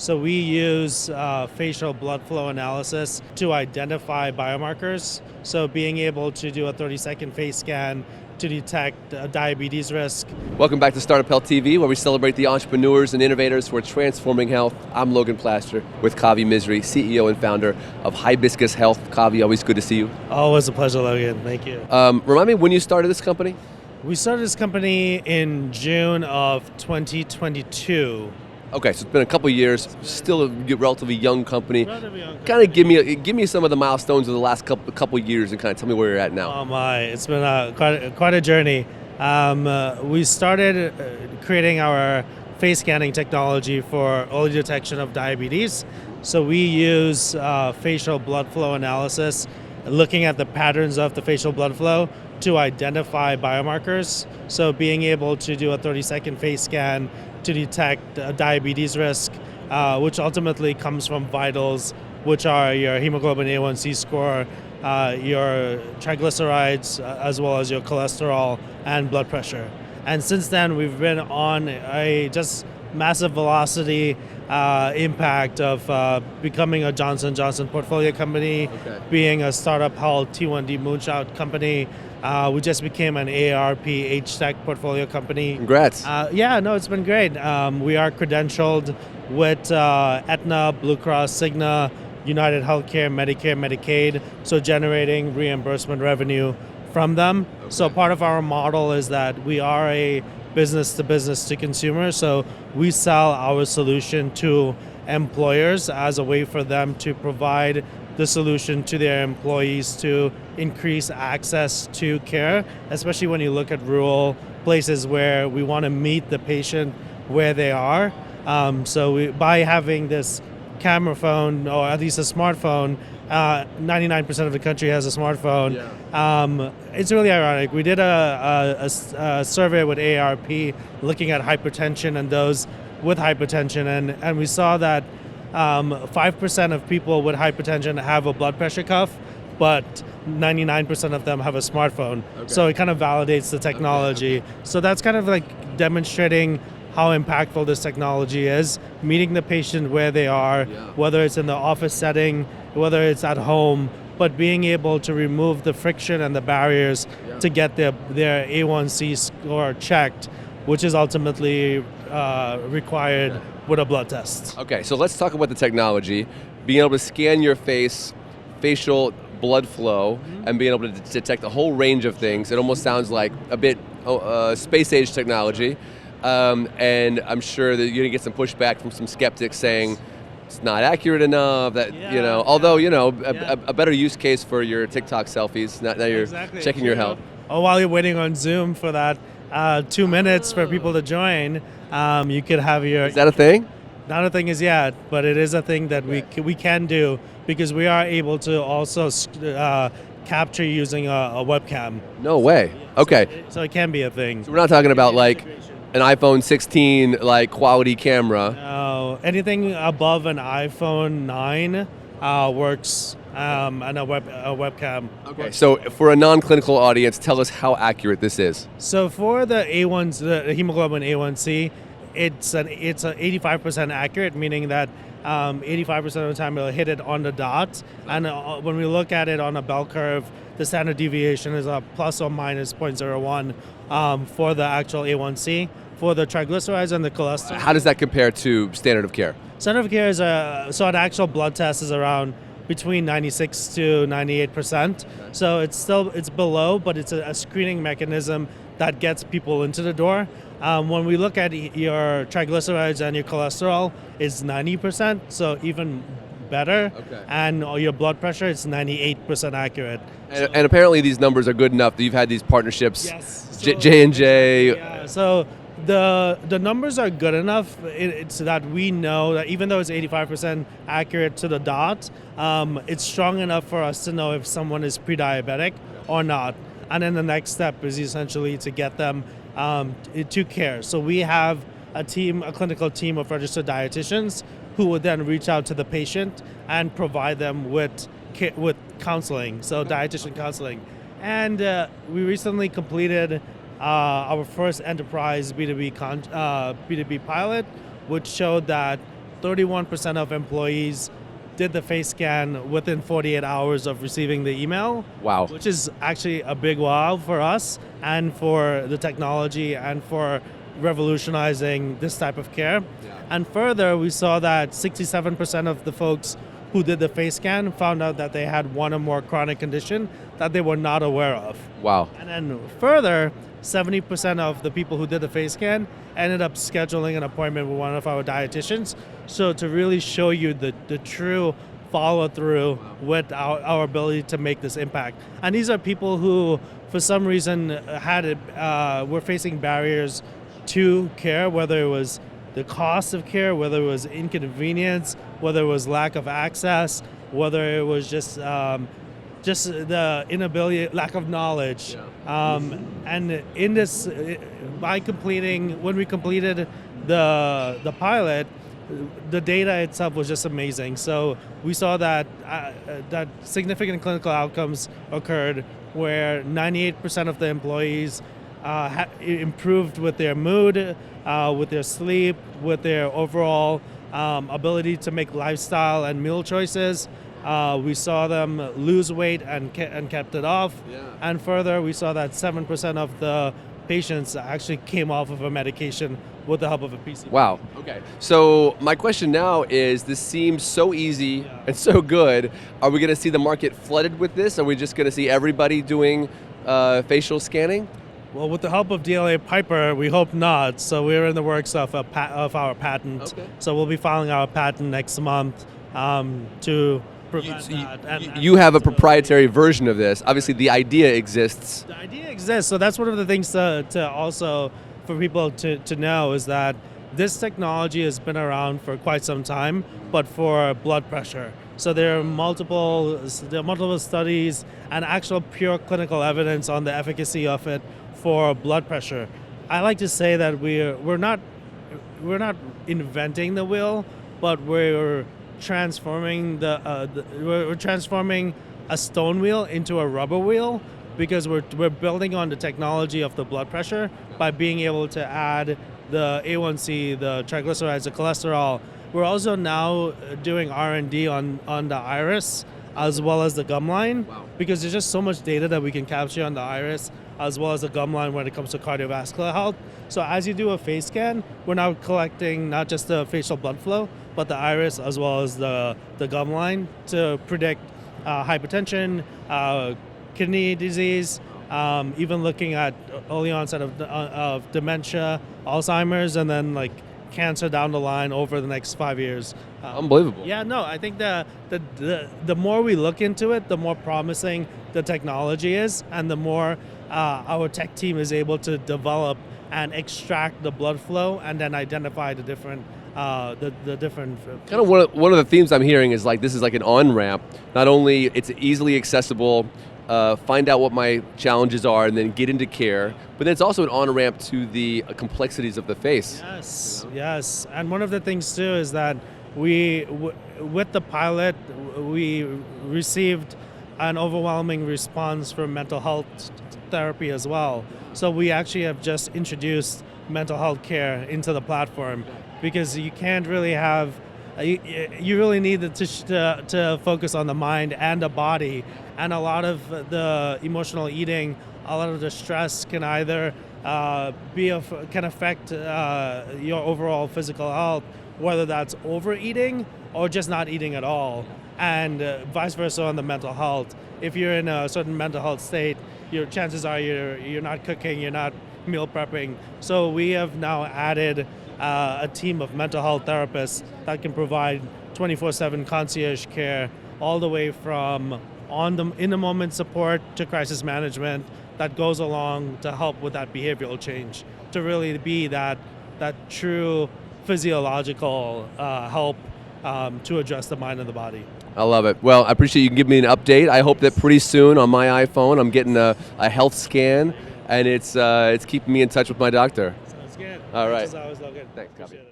So we use facial blood flow analysis to identify biomarkers. So being able to do a 30-second face scan to detect diabetes risk. Welcome back to StartUpHealth TV, where we celebrate the entrepreneurs and innovators who are transforming health. I'm Logan Plaster with Kavi Misri, CEO and founder of Hibiscus Health. Kavi, always good to see you. Always a pleasure, Logan. Thank you. Remind me when you started this company? We started this company in June of 2022. Okay, so it's been a couple years, still a relatively young company. Kind of give me some of the milestones of the last couple years and kind of tell me where you're at now. Oh my, it's been quite a journey. We started creating our face scanning technology for early detection of diabetes. So we use facial blood flow analysis, looking at the patterns of the facial blood flow to identify biomarkers. So being able to do a 30-second face scan to detect diabetes risk, which ultimately comes from vitals, which are your hemoglobin A1C score, your triglycerides, as well as your cholesterol and blood pressure. And since then, we've been on a just massive velocity impact of becoming a Johnson & Johnson portfolio company, being a StartUpHealth T1D moonshot company. We just became an AARP H-Tech portfolio company. Congrats. It's been great. We are credentialed with Aetna, Blue Cross, Cigna, United Healthcare, Medicare, Medicaid, so generating reimbursement revenue from them. Okay. So part of our model is that we are a business to consumer, so we sell our solution to employers as a way for them to provide the solution to their employees to increase access to care, especially when you look at rural places where we want to meet the patient where they are. By having this camera phone, or at least a smartphone, 99% of the country has a smartphone. Yeah. It's really ironic. We did a survey with AARP looking at hypertension and those with hypertension, and we saw that 5% of people with hypertension have a blood pressure cuff, but 99% of them have a smartphone. Okay. So it kind of validates the technology. Okay. So that's kind of like demonstrating how impactful this technology is, meeting the patient where they are, whether it's in the office setting, whether it's at home, but being able to remove the friction and the barriers to get their A1C score checked, which is ultimately required with a blood test. Okay, so let's talk about the technology. Being able to scan your face, facial blood flow, and being able to detect a whole range of things. It almost sounds like a bit space age technology. And I'm sure that you're going to get some pushback from some skeptics saying it's not accurate enough. A better use case for your TikTok selfies. Now you're checking your health. While you're waiting on Zoom for that 2 minutes for people to join, you could have your... Is that a thing? Not a thing as yet, but it is a thing that we can do, because we are able to also capture using a webcam. No way. Okay. So it can be a thing. So we're not talking about like an iPhone 16 like quality camera. No, anything above an iPhone 9 works, and a webcam. Okay, so for a non-clinical audience, tell us how accurate this is. So for the the hemoglobin A1C, it's 85% accurate, meaning that 85% of the time it'll hit it on the dot. And when we look at it on a bell curve, the standard deviation is a plus or minus 0.01 for the actual A1C. For the triglycerides and the cholesterol. How does that compare to standard of care? Standard of care is an actual blood test is around between 96 to 98%. Okay. So it's below, but it's a screening mechanism that gets people into the door. When we look at your triglycerides and your cholesterol, it's 90%, so even better. Okay. And your blood pressure, it's 98% accurate. And apparently these numbers are good enough that you've had these partnerships. Yes. J&J. Yeah, so the numbers are good enough it's that we know that even though it's 85% accurate to the dot, it's strong enough for us to know if someone is pre-diabetic or not. And then the next step is essentially to get them to care. So we have a clinical team of registered dietitians who would then reach out to the patient and provide them with counseling, so dietitian counseling. And we recently completed our first enterprise B2B pilot, which showed that 31% of employees did the face scan within 48 hours of receiving the email. Wow. Which is actually a big wow for us and for the technology and for revolutionizing this type of care. Yeah. And further, we saw that 67% of the folks who did the face scan found out that they had one or more chronic condition that they were not aware of. Wow. And then further, 70% of the people who did the face scan ended up scheduling an appointment with one of our dietitians. So to really show you the true follow through with our ability to make this impact. And these are people who, for some reason, were facing barriers to care, whether it was the cost of care, whether it was inconvenience, whether it was lack of access, whether it was just the inability, lack of knowledge. And in this, when we completed the pilot, the data itself was just amazing. So we saw that significant clinical outcomes occurred where 98% of the employees improved with their mood, with their sleep, with their overall ability to make lifestyle and meal choices. We saw them lose weight and kept it off. Yeah. And further, we saw that 7% of the patients actually came off of a medication with the help of a PCP. Wow. Okay. So my question now is, this seems so easy and so good. Are we going to see the market flooded with this? Are we just going to see everybody doing facial scanning? Well, with the help of DLA Piper, we hope not. So we're in the works of our patent. Okay. So we'll be filing our patent next month to prevent that. You have a proprietary version of this. Obviously, the idea exists. The idea exists. So that's one of the things to also for people to know is that this technology has been around for quite some time, but for blood pressure. So there are multiple studies and actual pure clinical evidence on the efficacy of it for blood pressure. I like to say that we're not inventing the wheel, but we're transforming we're transforming a stone wheel into a rubber wheel, because we're building on the technology of the blood pressure by being able to add the A1C, the triglycerides, the cholesterol. We're also now doing R&D on the iris as well as the gum line. Wow. Because there's just so much data that we can capture on the iris as well as the gum line when it comes to cardiovascular health. So as you do a face scan, we're now collecting not just the facial blood flow, but the iris as well as the gum line to predict hypertension, kidney disease, even looking at early onset of dementia, Alzheimer's, and then like cancer down the line over the next 5 years. Unbelievable. Yeah, no, I think the more we look into it, the more promising the technology is, and the more our tech team is able to develop and extract the blood flow and then identify the different different. Kind of one of the themes I'm hearing is like this is like an on-ramp. Not only it's easily accessible, find out what my challenges are, and then get into care. But then it's also an on-ramp to the complexities of the face. Yes, yes. And one of the things too is that with the pilot, we received an overwhelming response from mental health therapy as well. So we actually have just introduced mental health care into the platform, because you can't really have, you really need to focus on the mind and the body. And a lot of the emotional eating, a lot of the stress can either can affect your overall physical health, whether that's overeating or just not eating at all, and vice versa on the mental health. If you're in a certain mental health state, your chances are you're not cooking, you're not meal prepping. So we have now added a team of mental health therapists that can provide 24/7 concierge care, all the way from in the moment support to crisis management that goes along to help with that behavioral change, to really be that true physiological help to address the mind and the body. I love it. Well, I appreciate you can give me an update. I hope that pretty soon on my iPhone I'm getting a health scan, and it's keeping me in touch with my doctor. Sounds good. All right. Thanks, as always, Logan. Thanks, Kavi. Appreciate it.